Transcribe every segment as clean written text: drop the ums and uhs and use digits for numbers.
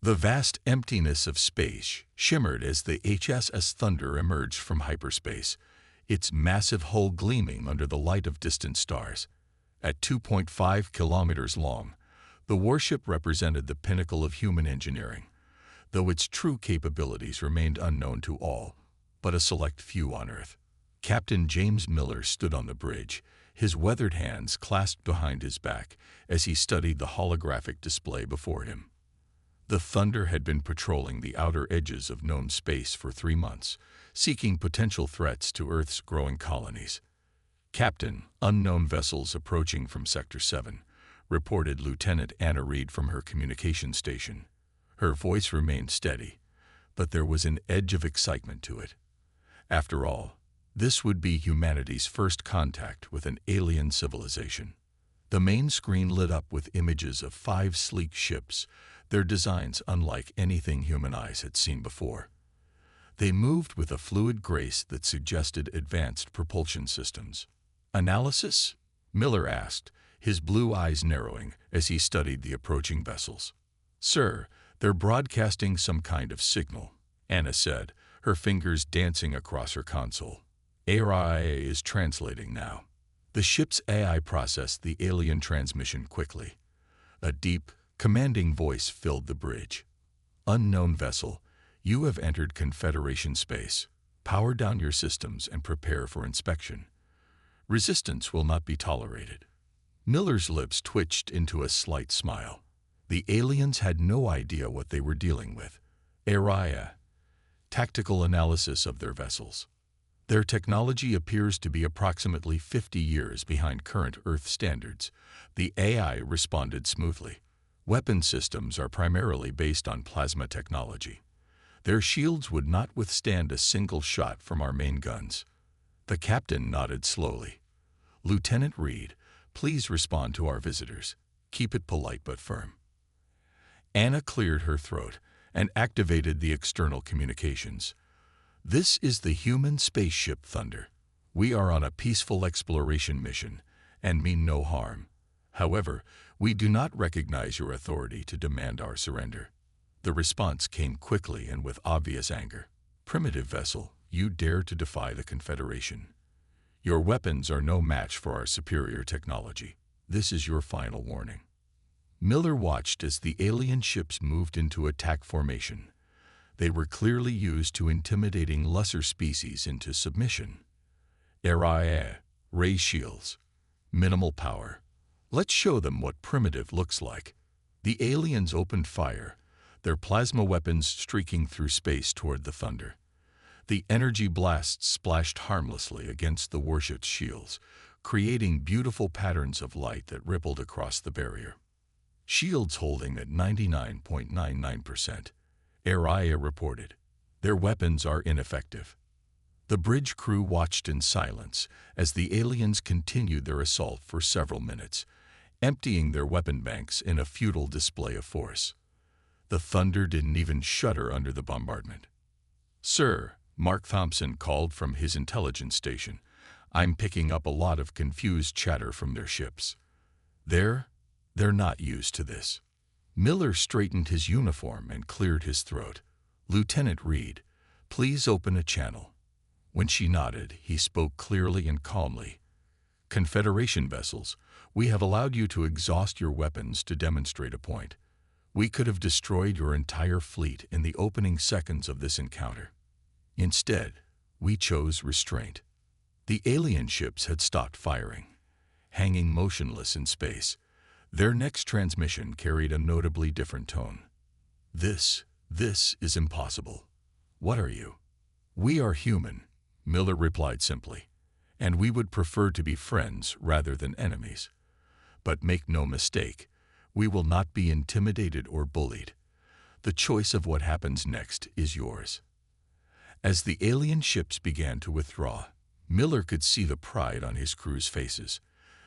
The vast emptiness of space shimmered as the HSS Thunder emerged from hyperspace, its massive hull gleaming under the light of distant stars. At 2.5 kilometers long, the warship represented the pinnacle of human engineering, though its true capabilities remained unknown to all but a select few on Earth. Captain James Miller stood on the bridge, his weathered hands clasped behind his back as he studied the holographic display before him. The Thunder had been patrolling the outer edges of known space for 3 months, seeking potential threats to Earth's growing colonies. "Captain, unknown vessels approaching from Sector 7, reported Lieutenant Anna Reed from her communication station. Her voice remained steady, but there was an edge of excitement to it. After all, this would be humanity's first contact with an alien civilization. The main screen lit up with images of 5 sleek ships, their designs unlike anything human eyes had seen before. They moved with a fluid grace that suggested advanced propulsion systems. "Analysis?" Miller asked, his blue eyes narrowing as he studied the approaching vessels. "Sir, they're broadcasting some kind of signal," Anna said, her fingers dancing across her console. "AI is translating now." The ship's AI processed the alien transmission quickly. A deep, commanding voice filled the bridge. "Unknown vessel, you have entered Confederation space. Power down your systems and prepare for inspection. Resistance will not be tolerated." Miller's lips twitched into a slight smile. The aliens had no idea what they were dealing with. Araya. Tactical analysis of their vessels. Their technology appears to be approximately 50 years behind current Earth standards. The AI responded smoothly. "Weapon systems are primarily based on plasma technology. Their shields would not withstand a single shot from our main guns." The captain nodded slowly. "Lieutenant Reed, please respond to our visitors. Keep it polite but firm." Anna cleared her throat and activated the external communications. "This is the human spaceship Thunder. We are on a peaceful exploration mission and mean no harm. However, we do not recognize your authority to demand our surrender." The response came quickly and with obvious anger. "Primitive vessel, you dare to defy the Confederation. Your weapons are no match for our superior technology. This is your final warning." Miller watched as the alien ships moved into attack formation. They were clearly used to intimidating lesser species into submission. "Araya, ray shields. Minimal power. Let's show them what primitive looks like." The aliens opened fire, their plasma weapons streaking through space toward the Thunder. The energy blasts splashed harmlessly against the warship's shields, creating beautiful patterns of light that rippled across the barrier. "Shields holding at 99.99%, Araya reported. "Their weapons are ineffective." The bridge crew watched in silence as the aliens continued their assault for several minutes, emptying their weapon banks in a futile display of force. The Thunder didn't even shudder under the bombardment. "Sir," Mark Thompson called from his intelligence station, "I'm picking up a lot of confused chatter from their ships. They're not used to this." Miller straightened his uniform and cleared his throat. "Lieutenant Reed, please open a channel." When she nodded, he spoke clearly and calmly. "Confederation vessels, we have allowed you to exhaust your weapons to demonstrate a point. We could have destroyed your entire fleet in the opening seconds of this encounter. Instead, we chose restraint." The alien ships had stopped firing, hanging motionless in space. Their next transmission carried a notably different tone. This is impossible. What are you?" "We are human," Miller replied simply, "and we would prefer to be friends rather than enemies. But make no mistake, we will not be intimidated or bullied. The choice of what happens next is yours." As the alien ships began to withdraw, Miller could see the pride on his crew's faces.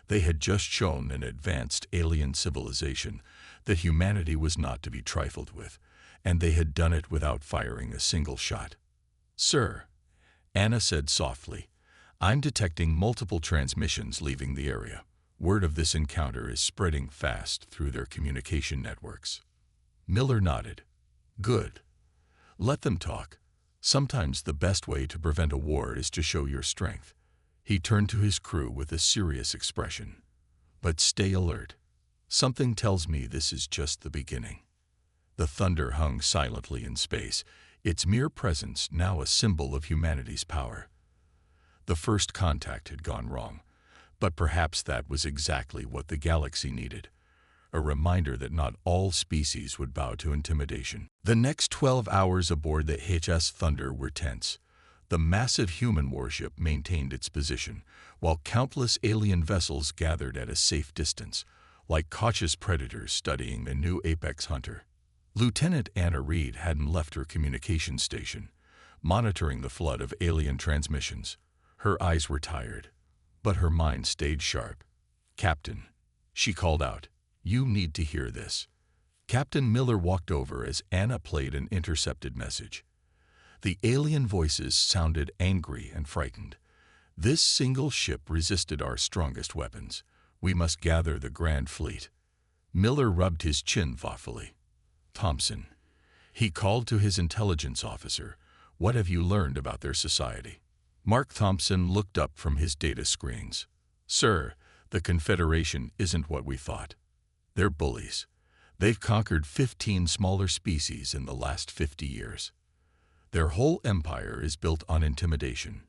They had just shown an advanced alien civilization that humanity was not to be trifled with, and they had done it without firing a single shot. "Sir," Anna said softly, "I'm detecting multiple transmissions leaving the area. Word of this encounter is spreading fast through their communication networks." Miller nodded. Good. Let them talk. Sometimes the best way to prevent a war is to show your strength. He turned to his crew with a serious expression. But stay alert. Something tells me this is just the beginning. The thunder hung silently in space, its mere presence now a symbol of humanity's power. The first contact had gone wrong, but perhaps that was exactly what the galaxy needed. A reminder that not all species would bow to intimidation. The next 12 hours aboard the HMS Thunder were tense. The massive human warship maintained its position, while countless alien vessels gathered at a safe distance, like cautious predators studying a new apex hunter. Lieutenant Anna Reed hadn't left her communications station, monitoring the flood of alien transmissions. Her eyes were tired, but her mind stayed sharp. "Captain," she called out, "you need to hear this." Captain Miller walked over as Anna played an intercepted message. The alien voices sounded angry and frightened. "This single ship resisted our strongest weapons. We must gather the Grand Fleet." Miller rubbed his chin thoughtfully. "Thompson," he called to his intelligence officer, "what have you learned about their society?" Mark Thompson looked up from his data screens. "Sir, the Confederation isn't what we thought. They're bullies. They've conquered 15 smaller species in the last 50 years. Their whole empire is built on intimidation.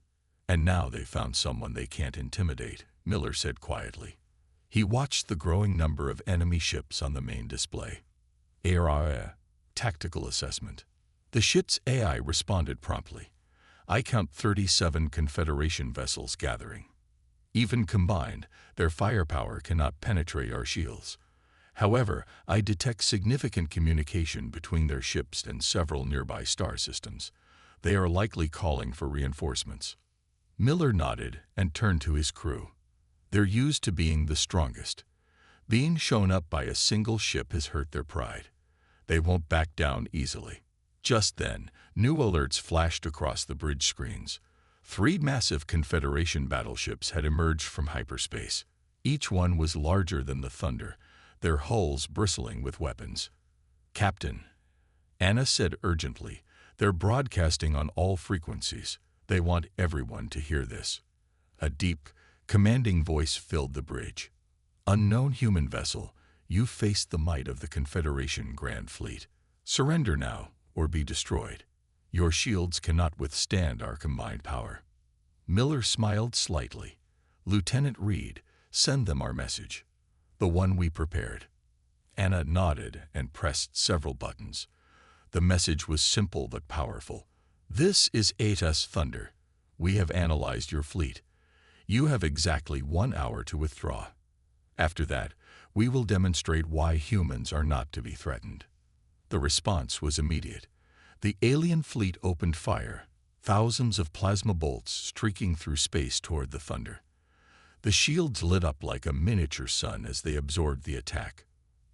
And now they've found someone they can't intimidate," Miller said quietly. He watched the growing number of enemy ships on the main display. "ARA, tactical assessment." The ship's AI responded promptly. "I count 37 Confederation vessels gathering. Even combined, their firepower cannot penetrate our shields. However, I detect significant communication between their ships and several nearby star systems. They are likely calling for reinforcements." Miller nodded and turned to his crew. "They're used to being the strongest. Being shown up by a single ship has hurt their pride. They won't back down easily." Just then, new alerts flashed across the bridge screens. 3 massive Confederation battleships had emerged from hyperspace. Each one was larger than the Thunder, their hulls bristling with weapons. "Captain," Anna said urgently, "they're broadcasting on all frequencies. They want everyone to hear this." A deep, commanding voice filled the bridge. "Unknown human vessel, you face the might of the Confederation Grand Fleet. Surrender now, or be destroyed. Your shields cannot withstand our combined power." Miller smiled slightly. "Lieutenant Reed, send them our message. The one we prepared." Anna nodded and pressed several buttons. The message was simple but powerful. "This is HMS Thunder. We have analyzed your fleet. You have exactly 1 hour to withdraw. After that, we will demonstrate why humans are not to be threatened." The response was immediate. The alien fleet opened fire, thousands of plasma bolts streaking through space toward the Thunder. The shields lit up like a miniature sun as they absorbed the attack.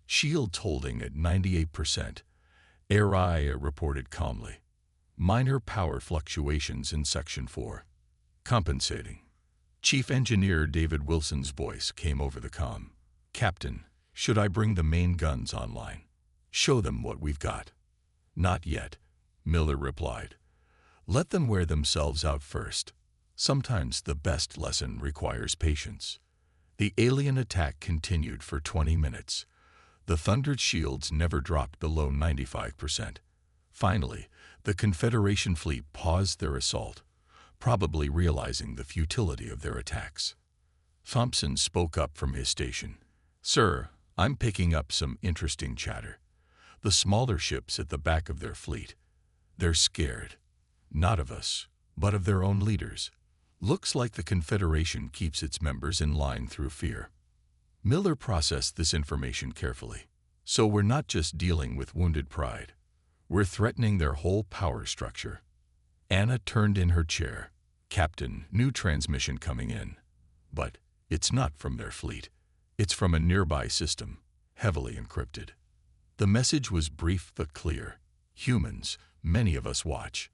"Shields holding at 98%, ARI reported calmly. "Minor power fluctuations in Section 4. Compensating." Chief Engineer David Wilson's voice came over the comm. "Captain, should I bring the main guns online? Show them what we've got?" "Not yet," Miller replied. "Let them wear themselves out first. Sometimes the best lesson requires patience." The alien attack continued for 20 minutes. The Thunder's shields never dropped below 95%. Finally, the Confederation fleet paused their assault, probably realizing the futility of their attacks. Thompson spoke up from his station. "Sir, I'm picking up some interesting chatter. The smaller ships at the back of their fleet. They're scared. Not of us, but of their own leaders. Looks like the Confederation keeps its members in line through fear." Miller processed this information carefully. "So we're not just dealing with wounded pride. We're threatening their whole power structure." Anna turned in her chair. "Captain, new transmission coming in. But it's not from their fleet. It's from a nearby system, heavily encrypted." The message was brief but clear. "Humans, many of us watch.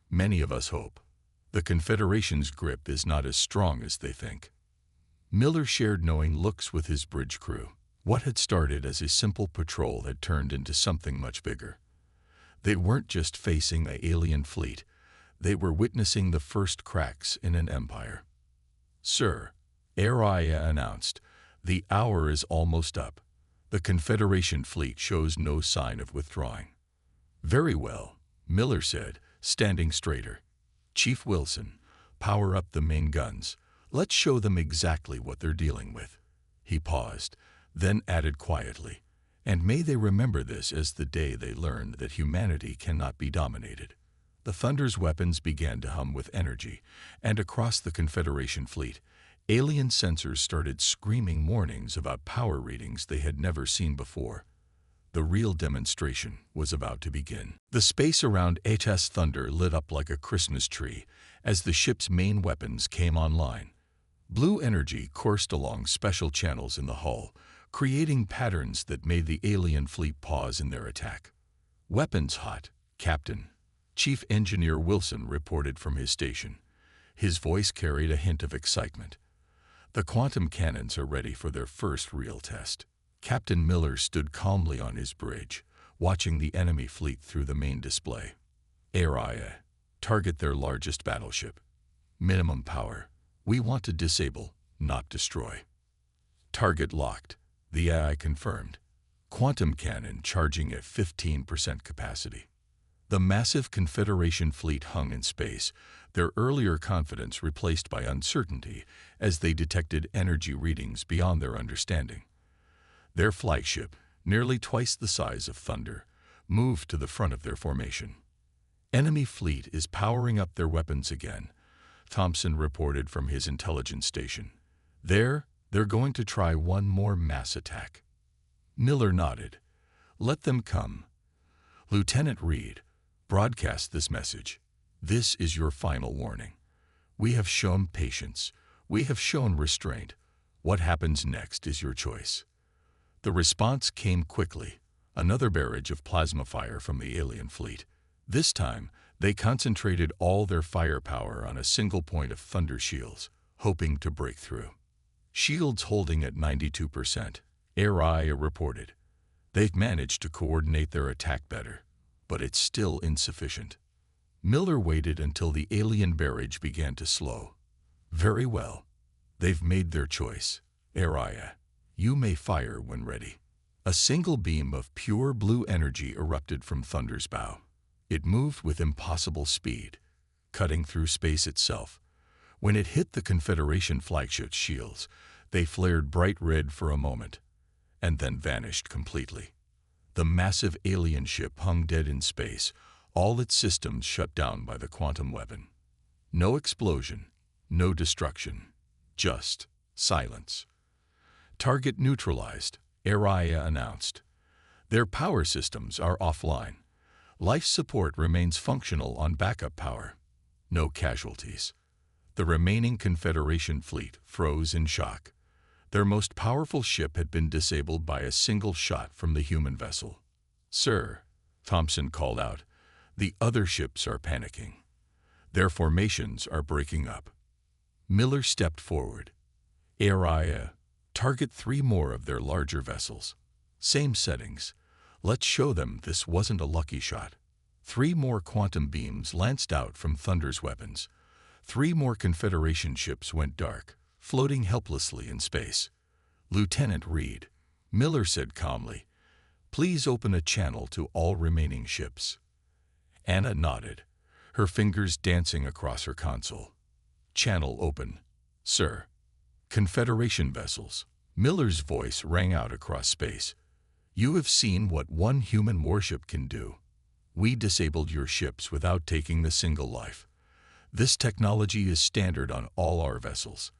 Many of us hope. The Confederation's grip is not as strong as they think." Miller shared knowing looks with his bridge crew. What had started as a simple patrol had turned into something much bigger. They weren't just facing an alien fleet, they were witnessing the first cracks in an empire. "Sir," Araya announced, "the hour is almost up. The Confederation fleet shows no sign of withdrawing." "Very well," Miller said, standing straighter. "Chief Wilson, power up the main guns. Let's show them exactly what they're dealing with." He paused, then added quietly, "And may they remember this as the day they learned that humanity cannot be dominated." The Thunder's weapons began to hum with energy, and across the Confederation fleet, alien sensors started screaming warnings about power readings they had never seen before. The real demonstration was about to begin. The space around HS Thunder lit up like a Christmas tree as the ship's main weapons came online. Blue energy coursed along special channels in the hull, creating patterns that made the alien fleet pause in their attack. "Weapons hot, Captain," Chief Engineer Wilson reported from his station. His voice carried a hint of excitement. "The quantum cannons are ready for their first real test." Captain Miller stood calmly on his bridge, watching the enemy fleet through the main display. "Araya, target their largest battleship. Minimum power. We want to disable, not destroy." "Target locked," the AI confirmed. "Quantum cannon charging at 15% capacity." The massive Confederation fleet hung in space, their earlier confidence replaced by uncertainty as they detected energy readings beyond their understanding. Their flagship, nearly twice the size of Thunder, moved to the front of their formation. "Enemy fleet is powering up their weapons again," Thompson reported from his intelligence station. They're going to try one more mass attack." Miller nodded. "Let them come. Lieutenant Reed, broadcast this message. This is your final warning. We have shown patience. We have shown restraint. What happens next is your choice." The response came quickly, another barrage of plasma fire from the alien fleet. This time, they concentrated all their firepower on a single point of Thunder shields, hoping to break through. "Shields holding at 92%, Araya reported. "They've managed to coordinate their attack better, but it's still insufficient." Miller waited until the alien barrage began to slow. "Very well. They've made their choice. Araya, you may fire when ready." A single beam of pure blue energy erupted from Thunder's bow. It moved with impossible speed, cutting through space itself. When it hit the Confederation flagship's shields, they flared bright red for a moment, and then vanished completely. The massive alien ship hung dead in space, all its systems shut down by the quantum weapon. No explosion, no destruction, just silence. "Target neutralized," Araya announced. "Their power systems are offline. Life support remains functional on backup power. No casualties." The remaining Confederation fleet froze in shock. Their most powerful ship had been disabled by a single shot from the human vessel. "Sir," Thompson called out, "the other ships are panicking. Their formations are breaking up." Miller stepped forward. "Araya, target 3 more of their larger vessels. Same settings. Let's show them this wasn't a lucky shot." 3 more quantum beams lanced out from Thunder's weapons. 3 more Confederation ships went dark, floating helplessly in space. "Lieutenant Reed," Miller said calmly, "please open a channel to all remaining ships." Anna nodded, her fingers dancing across her console. "Channel open, sir." "Confederation vessels." Miller's voice rang out across space. "You have seen what one human warship can do. We disabled your ships without taking a single life. This technology is standard on all our vessels.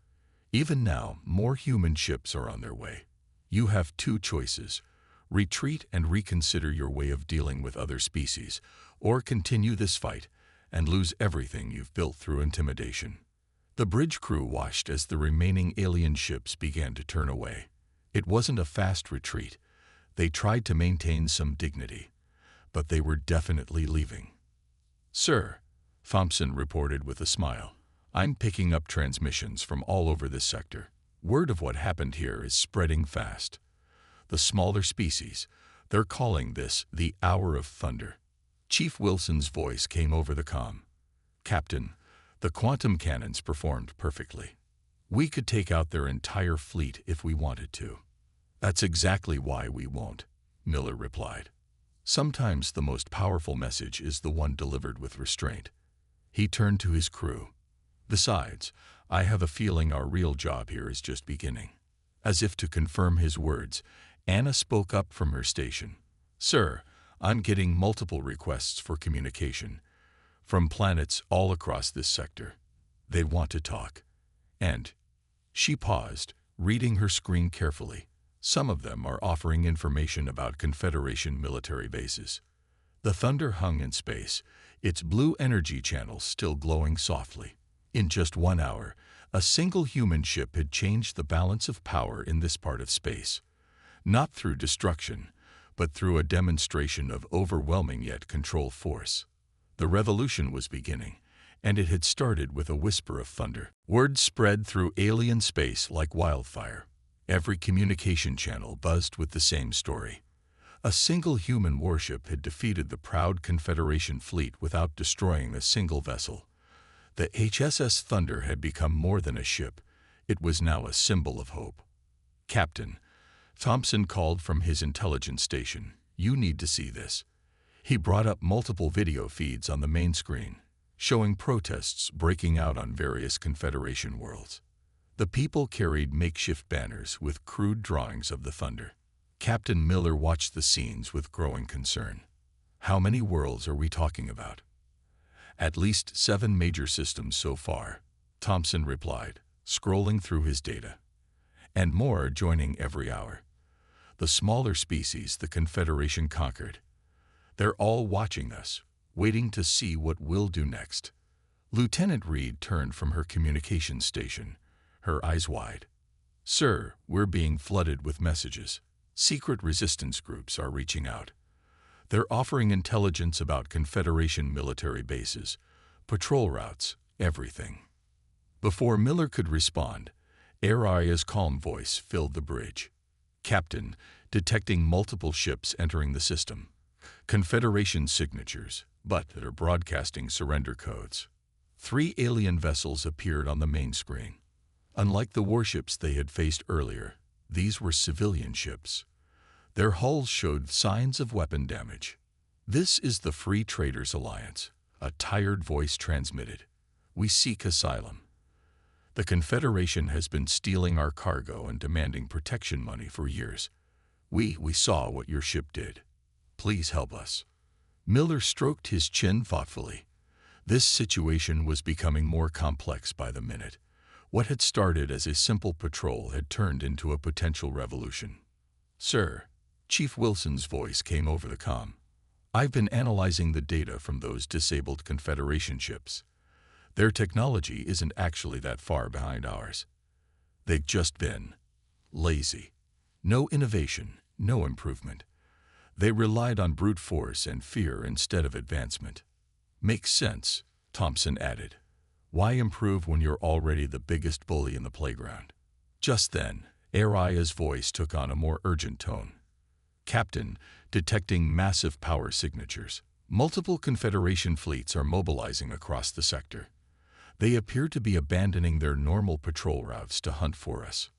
Even now, more human ships are on their way. You have 2 choices: retreat and reconsider your way of dealing with other species, or continue this fight and lose everything you've built through intimidation." The bridge crew watched as the remaining alien ships began to turn away. It wasn't a fast retreat. They tried to maintain some dignity, but they were definitely leaving. "Sir," Thompson reported with a smile, "I'm picking up transmissions from all over this sector. Word of what happened here is spreading fast. The smaller species, they're calling this the Hour of Thunder. Chief Wilson's voice came over the comm. "Captain, the quantum cannons performed perfectly. We could take out their entire fleet if we wanted to." "That's exactly why we won't," Miller replied. "Sometimes the most powerful message is the one delivered with restraint." He turned to his crew. "Besides, I have a feeling our real job here is just beginning." As if to confirm his words, Anna spoke up from her station. "Sir, I'm getting multiple requests for communication from planets all across this sector. They want to talk." And she paused, reading her screen carefully. "Some of them are offering information about Confederation military bases." The Thunder hung in space, its blue energy channels still glowing softly. In just 1 hour, a single human ship had changed the balance of power in this part of space. Not through destruction, but through a demonstration of overwhelming yet controlled force. The revolution was beginning, and it had started with a whisper of thunder. Word spread through alien space like wildfire. Every communication channel buzzed with the same story. A single human warship had defeated the proud Confederation fleet without destroying a single vessel. The HSS Thunder had become more than a ship. It was now a symbol of hope. "Captain," Thompson called from his intelligence station, "you need to see this." He brought up multiple video feeds on the main screen, showing protests breaking out on various Confederation worlds. The people carried makeshift banners with crude drawings of the Thunder. Captain Miller watched the scenes with growing concern. "How many worlds are we talking about?" "At least 7 major systems so far," Thompson replied, scrolling through his data. "And more are joining every hour. The smaller species the Confederation conquered. They're all watching us, waiting to see what we'll do next." Lieutenant Reed turned from her communications station, her eyes wide. "Sir, we're being flooded with messages. Secret resistance groups are reaching out. They're offering intelligence about Confederation military bases, patrol routes, everything." Before Miller could respond, Aria's calm voice filled the bridge. "Captain, detecting multiple ships entering the system. Confederation signatures, but that are broadcasting surrender codes." 3 alien vessels appeared on the main screen. Unlike the warships they had faced earlier, these were civilian ships. Their hulls showed signs of weapon damage. "This is the Free Traders Alliance," a tired voice transmitted. "We seek asylum. The Confederation has been stealing our cargo and demanding protection money for years. We saw what your ship did. Please help us." Miller stroked his chin thoughtfully. This situation was becoming more complex by the minute. What had started as a simple patrol had turned into a potential revolution. "Sir," Chief Wilson's voice came over the comm. "I've been analyzing the data from those disabled Confederation ships. Their technology isn't actually that far behind ours. They've just been lazy. No innovation, no improvement. They relied on brute force and fear instead of advancement." "Makes sense," Thompson added. "Why improve when you're already the biggest bully in the playground?" Just then, Aria's voice took on a more urgent tone. "Captain, detecting massive power signatures. Multiple Confederation fleets are mobilizing across the sector. They appear to be abandoning their normal patrol routes to hunt for us."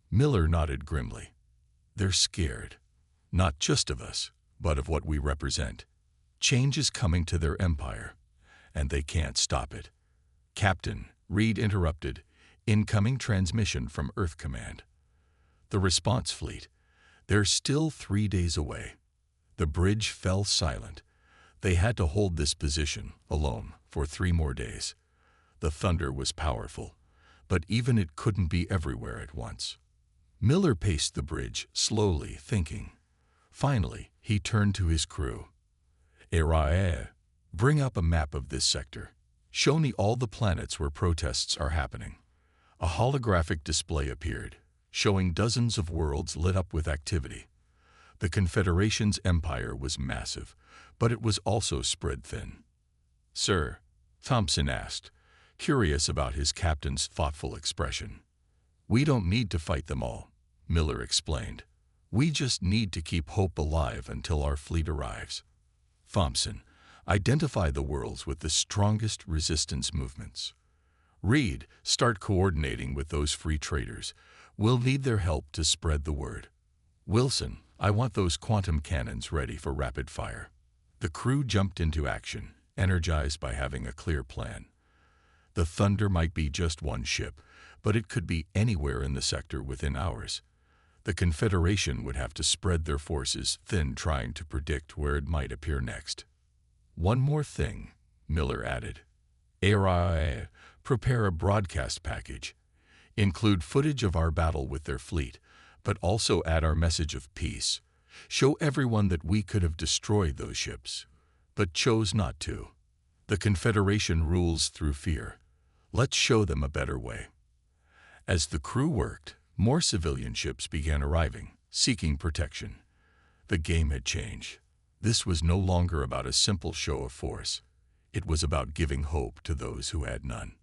Miller nodded grimly. "They're scared. Not just of us, but of what we represent. Change is coming to their empire, and they can't stop it." "Captain," Reed interrupted, "incoming transmission from Earth Command. The response fleet. They're still 3 days away." The bridge fell silent. They had to hold this position, alone, for 3 more days. The thunder was powerful, but even it couldn't be everywhere at once. Miller paced the bridge, slowly, thinking. Finally, he turned to his crew. "Aria, bring up a map of this sector. Show me all the planets where protests are happening." A holographic display appeared, showing dozens of worlds lit up with activity. The Confederation's empire was massive, but it was also spread thin. "Sir," Thompson asked, curious about his captain's thoughtful expression. "We don't need to fight them all," Miller explained. "We just need to keep hope alive until our fleet arrives." "Thompson, Identify the worlds with the strongest resistance movements. Reed, start coordinating with those free traders. We'll need their help to spread the word. Wilson, I want those quantum cannons ready for rapid fire. The crew jumped into action, energized by having a clear plan. The Thunder might be just one ship, but it could be anywhere in the sector within hours. The Confederation would have to spread their forces thin, trying to predict where it might appear next. One more thing, Miller added. HFY, prepare a broadcast package. Include footage of our battle with their fleet, but also add our message of peace. Show everyone that we could have destroyed those ships, but chose not to. The Confederation rules through fear. Let's show them a better way. As the crew worked, more civilian ships began arriving, seeking protection. The game had changed. This was no longer about a simple show of force. It was about giving hope to those who had none.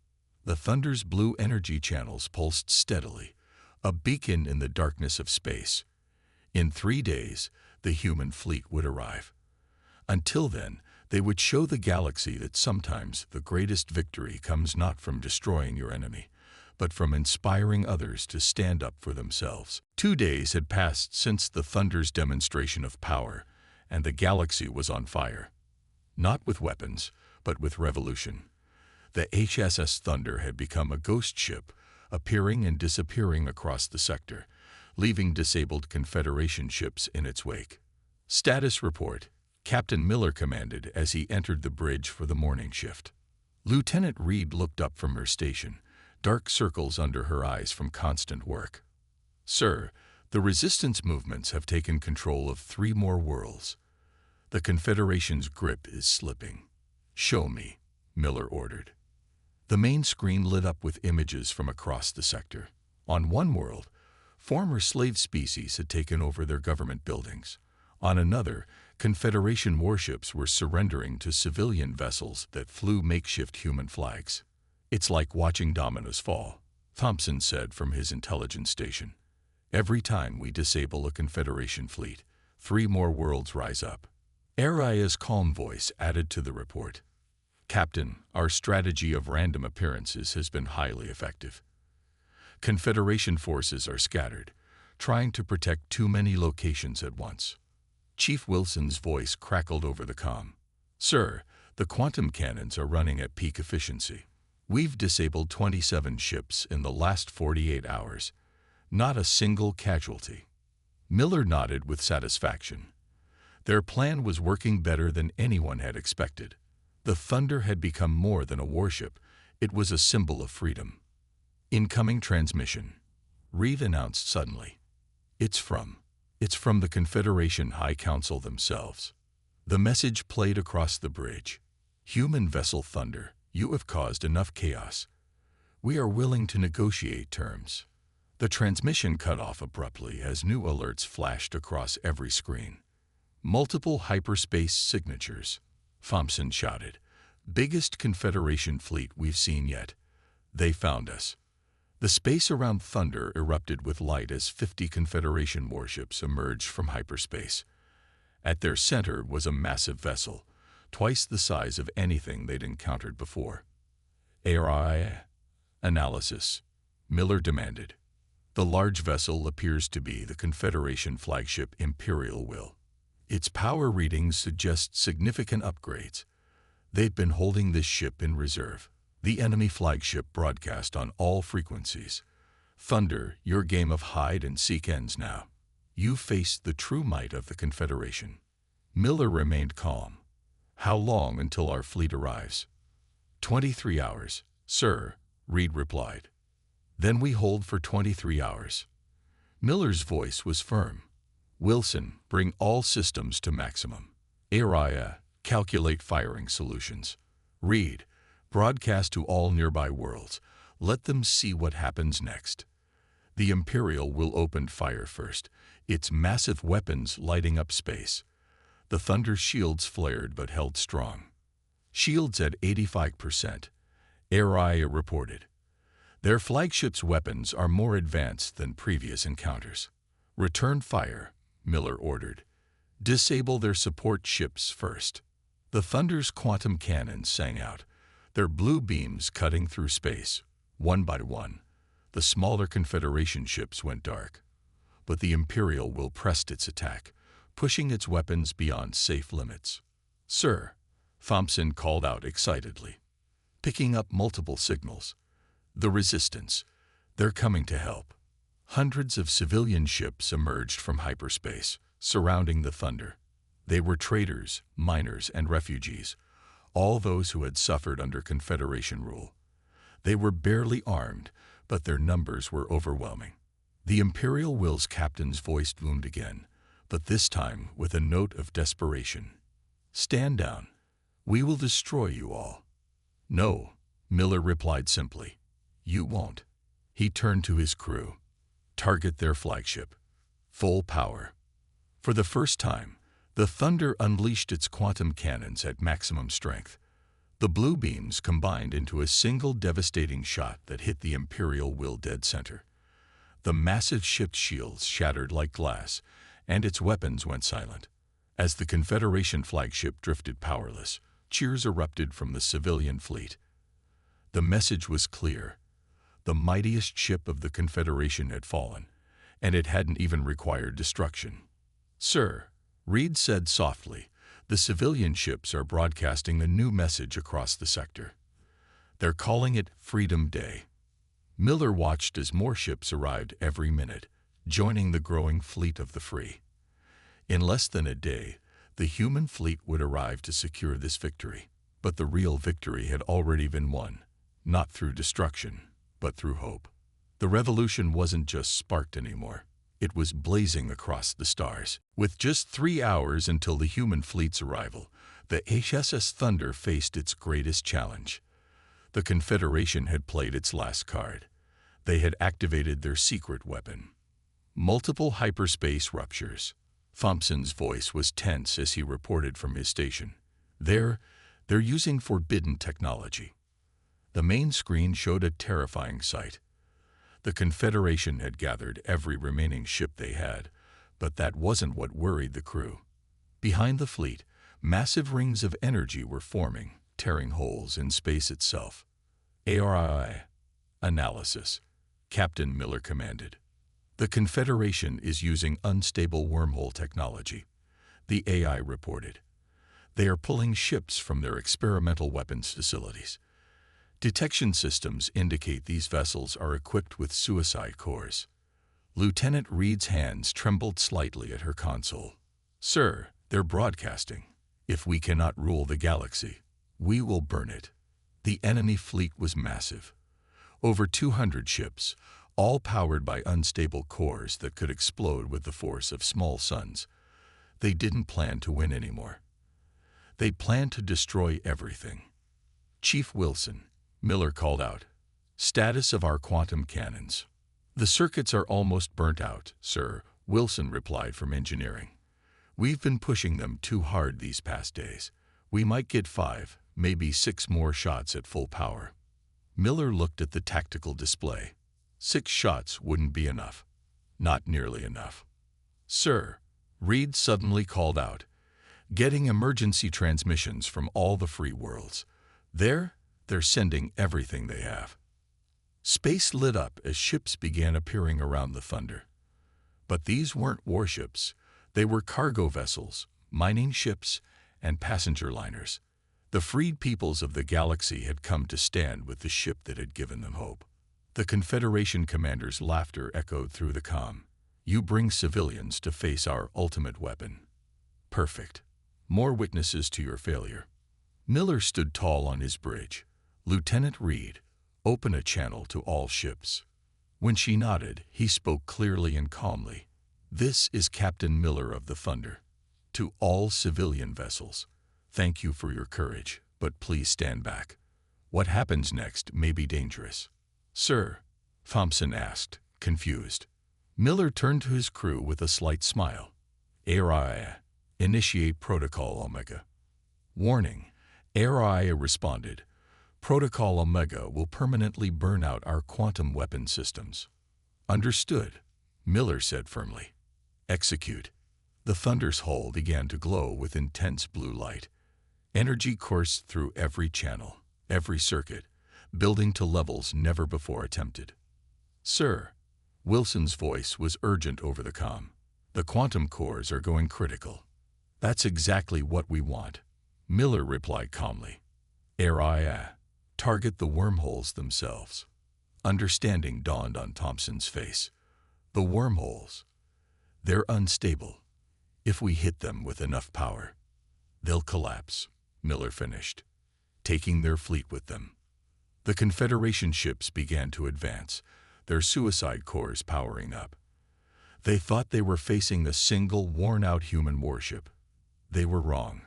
The Thunder's blue energy channels pulsed steadily, a beacon in the darkness of space. In 3 days, the human fleet would arrive. Until then, they would show the galaxy that sometimes the greatest victory comes not from destroying your enemy, but from inspiring others to stand up for themselves. 2 days had passed since the Thunder's demonstration of power, and the galaxy was on fire. Not with weapons, but with revolution. The HSS Thunder had become a ghost ship, appearing and disappearing across the sector, leaving disabled Confederation ships in its wake. Status report, Captain Miller commanded as he entered the bridge for the morning shift. Lieutenant Reed looked up from her station, dark circles under her eyes from constant work. Sir, the resistance movements have taken control of 3 more worlds. The Confederation's grip is slipping. Show me, Miller ordered. The main screen lit up with images from across the sector. On one world, former slave species had taken over their government buildings. On another, Confederation warships were surrendering to civilian vessels that flew makeshift human flags. It's like watching dominoes fall, Thompson said from his intelligence station. Every time we disable a Confederation fleet, 3 more worlds rise up. Araya's calm voice added to the report. Captain, our strategy of random appearances has been highly effective. Confederation forces are scattered, trying to protect too many locations at once. Chief Wilson's voice crackled over the comm. Sir, the quantum cannons are running at peak efficiency. We've disabled 27 ships in the last 48 hours. Not a single casualty. Miller nodded with satisfaction. Their plan was working better than anyone had expected. The Thunder had become more than a warship. It was a symbol of freedom. Incoming transmission, Reed announced suddenly. It's from the Confederation High Council themselves. The message played across the bridge. Human vessel Thunder, you have caused enough chaos. We are willing to negotiate terms. The transmission cut off abruptly as new alerts flashed across every screen. Multiple hyperspace signatures, Thompson shouted. Biggest Confederation fleet we've seen yet. They found us. The space around Thunder erupted with light as 50 Confederation warships emerged from hyperspace. At their center was a massive vessel, twice the size of anything they'd encountered before. AI analysis, Miller demanded. The large vessel appears to be the Confederation flagship Imperial Will. Its power readings suggest significant upgrades. They've been holding this ship in reserve. The enemy flagship broadcast on all frequencies. Thunder, your game of hide and seek ends now. You face the true might of the Confederation. Miller remained calm. How long until our fleet arrives? 23 hours, sir, Reed replied. Then we hold for 23 hours. Miller's voice was firm. Wilson, bring all systems to maximum. Araya, calculate firing solutions. Reed, broadcast to all nearby worlds. Let them see what happens next. The Imperial will open fire first, its massive weapons lighting up space. The Thunder shields flared but held strong. Shields at 85%, Araya reported. Their flagship's weapons are more advanced than previous encounters. Return fire, Miller ordered. Disable their support ships first. The Thunder's quantum cannons sang out, their blue beams cutting through space. One by one, the smaller Confederation ships went dark. But the Imperial will pressed its attack, pushing its weapons beyond safe limits. "Sir," Thompson called out excitedly, picking up multiple signals. "The Resistance. They're coming to help." Hundreds of civilian ships emerged from hyperspace, surrounding the Thunder. They were traders, miners, and refugees, all those who had suffered under Confederation rule. They were barely armed, but their numbers were overwhelming. The Imperial Will's captain's voice boomed again, but this time with a note of desperation. "Stand down. We will destroy you all." "No," Miller replied simply. "You won't." He turned to his crew. "Target their flagship. Full power." For the first time, the Thunder unleashed its quantum cannons at maximum strength. The blue beams combined into a single devastating shot that hit the Imperial Will dead center. The massive ship's shields shattered like glass, and its weapons went silent. As the Confederation flagship drifted powerless, cheers erupted from the civilian fleet. The message was clear. The mightiest ship of the Confederation had fallen, and it hadn't even required destruction. "Sir," Reed said softly, "the civilian ships are broadcasting a new message across the sector. They're calling it Freedom Day." Miller watched as more ships arrived every minute, joining the growing fleet of the free. In less than a day, the human fleet would arrive to secure this victory. But the real victory had already been won, not through destruction, but through hope. The revolution wasn't just sparked anymore. It was blazing across the stars. With just 3 hours until the human fleet's arrival, the HSS Thunder faced its greatest challenge. The Confederation had played its last card. They had activated their secret weapon. Multiple hyperspace ruptures. Thompson's voice was tense as he reported from his station. They're using forbidden technology." The main screen showed a terrifying sight. The Confederation had gathered every remaining ship they had, but that wasn't what worried the crew. Behind the fleet, massive rings of energy were forming, tearing holes in space itself. "ARI analysis," Captain Miller commanded. "The Confederation is using unstable wormhole technology," the AI reported. "They are pulling ships from their experimental weapons facilities. Detection systems indicate these vessels are equipped with suicide cores." Lieutenant Reed's hands trembled slightly at her console. "Sir, they're broadcasting. If we cannot rule the galaxy, we will burn it." The enemy fleet was massive. Over 200 ships, all powered by unstable cores that could explode with the force of small suns. They didn't plan to win anymore. They planned to destroy everything. "Chief Wilson," Miller called out, "status of our quantum cannons." "The circuits are almost burnt out, sir," Wilson replied from engineering. "We've been pushing them too hard these past days. We might get 5, maybe 6 more shots at full power." Miller looked at the tactical display. 6 shots wouldn't be enough. Not nearly enough. "Sir," Reed suddenly called out, getting emergency transmissions from all the free worlds. They're sending everything they have." Space lit up as ships began appearing around the Thunder. But these weren't warships. They were cargo vessels, mining ships, and passenger liners. The freed peoples of the galaxy had come to stand with the ship that had given them hope. The Confederation commander's laughter echoed through the comm. "You bring civilians to face our ultimate weapon. Perfect. More witnesses to your failure." Miller stood tall on his bridge. "Lieutenant Reed, open a channel to all ships." When she nodded, he spoke clearly and calmly. "This is Captain Miller of the Thunder. To all civilian vessels, thank you for your courage, but please stand back. What happens next may be dangerous." "Sir?" Thompson asked, confused. Miller turned to his crew with a slight smile. "Araya, initiate Protocol Omega." "Warning," Araya responded. "Protocol Omega will permanently burn out our quantum weapon systems." "Understood," Miller said firmly. "Execute." The Thunder's hull began to glow with intense blue light. Energy coursed through every channel, every circuit, building to levels never before attempted. "Sir," Wilson's voice was urgent over the comm. "The quantum cores are going critical." "That's exactly what we want," Miller replied calmly. "Area. Target the wormholes themselves." Understanding dawned on Thompson's face. "The wormholes. They're unstable. If we hit them with enough power, they'll collapse," Miller finished, "taking their fleet with them." The Confederation ships began to advance, their suicide cores powering up. They thought they were facing a single, worn-out human warship. They were wrong.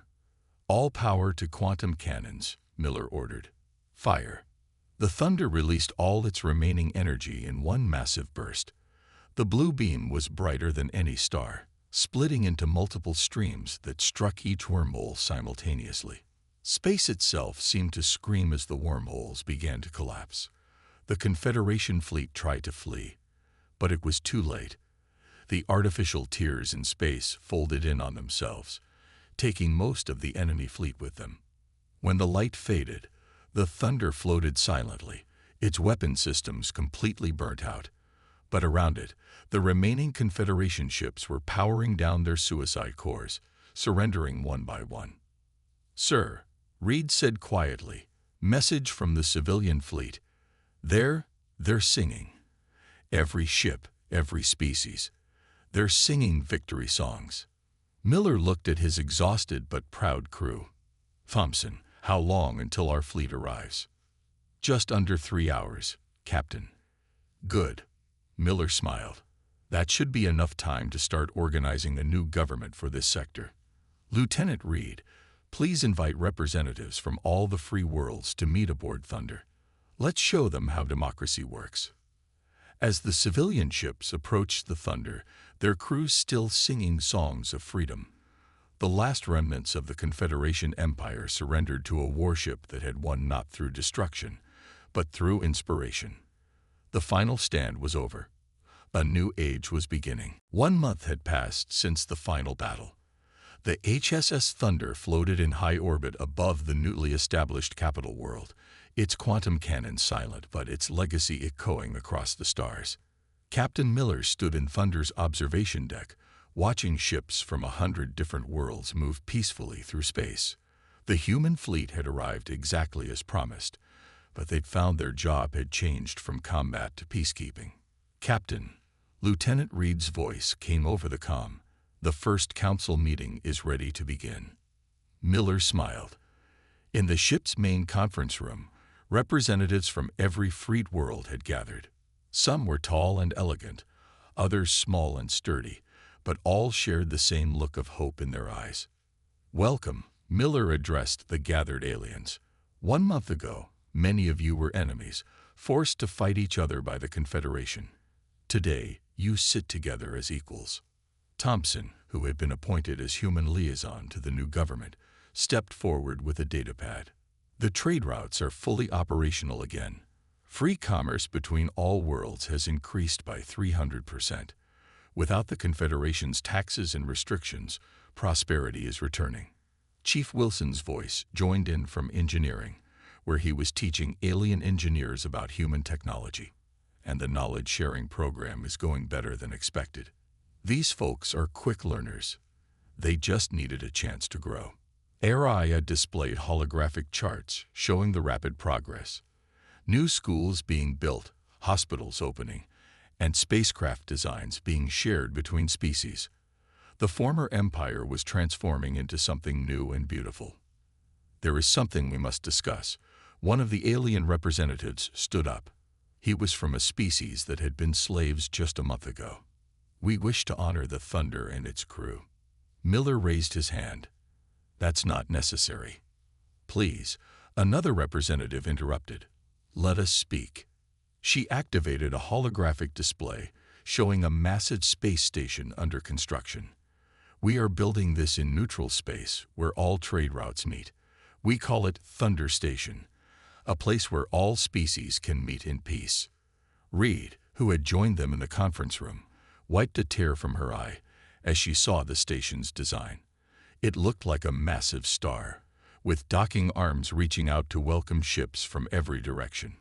"All power to quantum cannons," Miller ordered. "Fire." The thunder released all its remaining energy in one massive burst. The blue beam was brighter than any star, splitting into multiple streams that struck each wormhole simultaneously. Space itself seemed to scream as the wormholes began to collapse. The Confederation fleet tried to flee, but it was too late. The artificial tiers in space folded in on themselves, taking most of the enemy fleet with them. When the light faded, the thunder floated silently, its weapon systems completely burnt out. But around it, the remaining Confederation ships were powering down their suicide cores, surrendering one by one. "Sir," Reed said quietly, "message from the civilian fleet. They're singing. Every ship, every species. They're singing victory songs." Miller looked at his exhausted but proud crew. "Thompson, how long until our fleet arrives?" "Just under 3 hours, Captain." "Good." Miller smiled. "That should be enough time to start organizing a new government for this sector. Lieutenant Reed, please invite representatives from all the free worlds to meet aboard Thunder. Let's show them how democracy works." As the civilian ships approached the Thunder, their crews still singing songs of freedom. The last remnants of the Confederation Empire surrendered to a warship that had won not through destruction, but through inspiration. The final stand was over. A new age was beginning. 1 month had passed since the final battle. The HSS Thunder floated in high orbit above the newly established capital world, its quantum cannon silent but its legacy echoing across the stars. Captain Miller stood in Thunder's observation deck, watching ships from 100 different worlds move peacefully through space. The human fleet had arrived exactly as promised, but they'd found their job had changed from combat to peacekeeping. "Captain," Lieutenant Reed's voice came over the comm, "the first council meeting is ready to begin." Miller smiled. In the ship's main conference room, representatives from every freed world had gathered. Some were tall and elegant, others small and sturdy, but all shared the same look of hope in their eyes. "Welcome," Miller addressed the gathered aliens. "1 month ago, many of you were enemies, forced to fight each other by the Confederation. Today, you sit together as equals." Thompson, who had been appointed as human liaison to the new government, stepped forward with a datapad. "The trade routes are fully operational again. Free commerce between all worlds has increased by 300%. Without the Confederation's taxes and restrictions, prosperity is returning." Chief Wilson's voice joined in from engineering, where he was teaching alien engineers about human technology. "And the knowledge-sharing program is going better than expected. These folks are quick learners. They just needed a chance to grow." Araya displayed holographic charts showing the rapid progress. New schools being built, hospitals opening, and spacecraft designs being shared between species. The former empire was transforming into something new and beautiful. "There is something we must discuss." One of the alien representatives stood up. He was from a species that had been slaves just a month ago. "We wish to honor the Thunder and its crew." Miller raised his hand. "That's not necessary." "Please," another representative interrupted. "Let us speak." She activated a holographic display showing a massive space station under construction. "We are building this in neutral space where all trade routes meet. We call it Thunder Station, a place where all species can meet in peace." Reed, who had joined them in the conference room, wiped a tear from her eye as she saw the station's design. It looked like a massive star, with docking arms reaching out to welcome ships from every direction.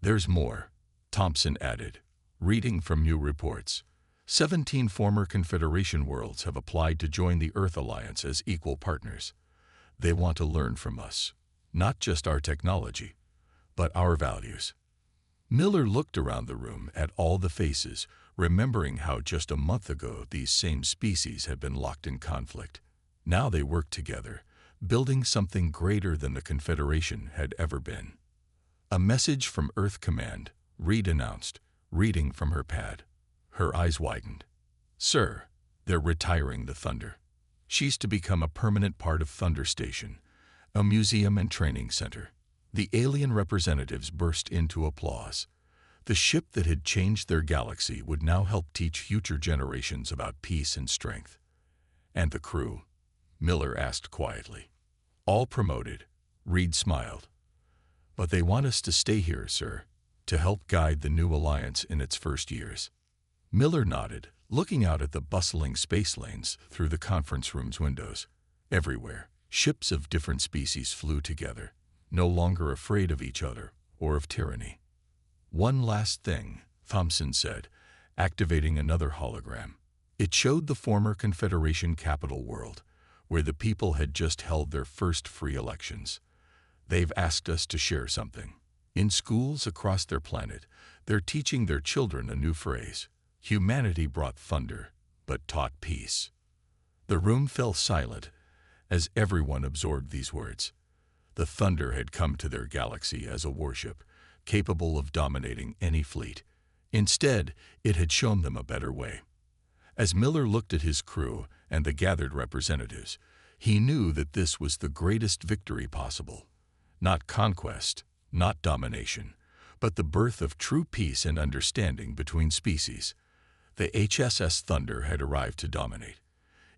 "There's more," Thompson added, reading from new reports. 17 former Confederation worlds have applied to join the Earth Alliance as equal partners. They want to learn from us, not just our technology, but our values. Miller looked around the room at all the faces, remembering how just a month ago these same species had been locked in conflict. Now they worked together, building something greater than the Confederation had ever been. "A message from Earth Command," Reed announced, reading from her pad. Her eyes widened. "Sir, they're retiring the Thunder. She's to become a permanent part of Thunder Station, a museum and training center." The alien representatives burst into applause. The ship that had changed their galaxy would now help teach future generations about peace and strength. "And the crew?" Miller asked quietly. "All promoted," Reed smiled. "But they want us to stay here, sir, to help guide the new alliance in its first years." Miller nodded, looking out at the bustling space lanes through the conference room's windows. Everywhere, ships of different species flew together, no longer afraid of each other or of tyranny. "One last thing," Thompson said, activating another hologram. It showed the former Confederation capital world, where the people had just held their first free elections. "They've asked us to share something. In schools across their planet, they're teaching their children a new phrase. Humanity brought thunder, but taught peace." The room fell silent as everyone absorbed these words. The Thunder had come to their galaxy as a warship, capable of dominating any fleet. Instead, it had shown them a better way. As Miller looked at his crew and the gathered representatives, he knew that this was the greatest victory possible. Not conquest, not domination, but the birth of true peace and understanding between species. The HSS Thunder had arrived to dominate.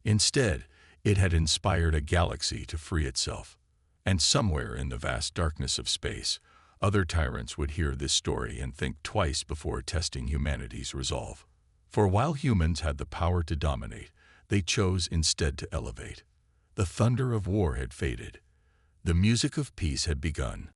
Instead, it had inspired a galaxy to free itself. And somewhere in the vast darkness of space, other tyrants would hear this story and think twice before testing humanity's resolve. For while humans had the power to dominate, they chose instead to elevate. The thunder of war had faded. The music of peace had begun.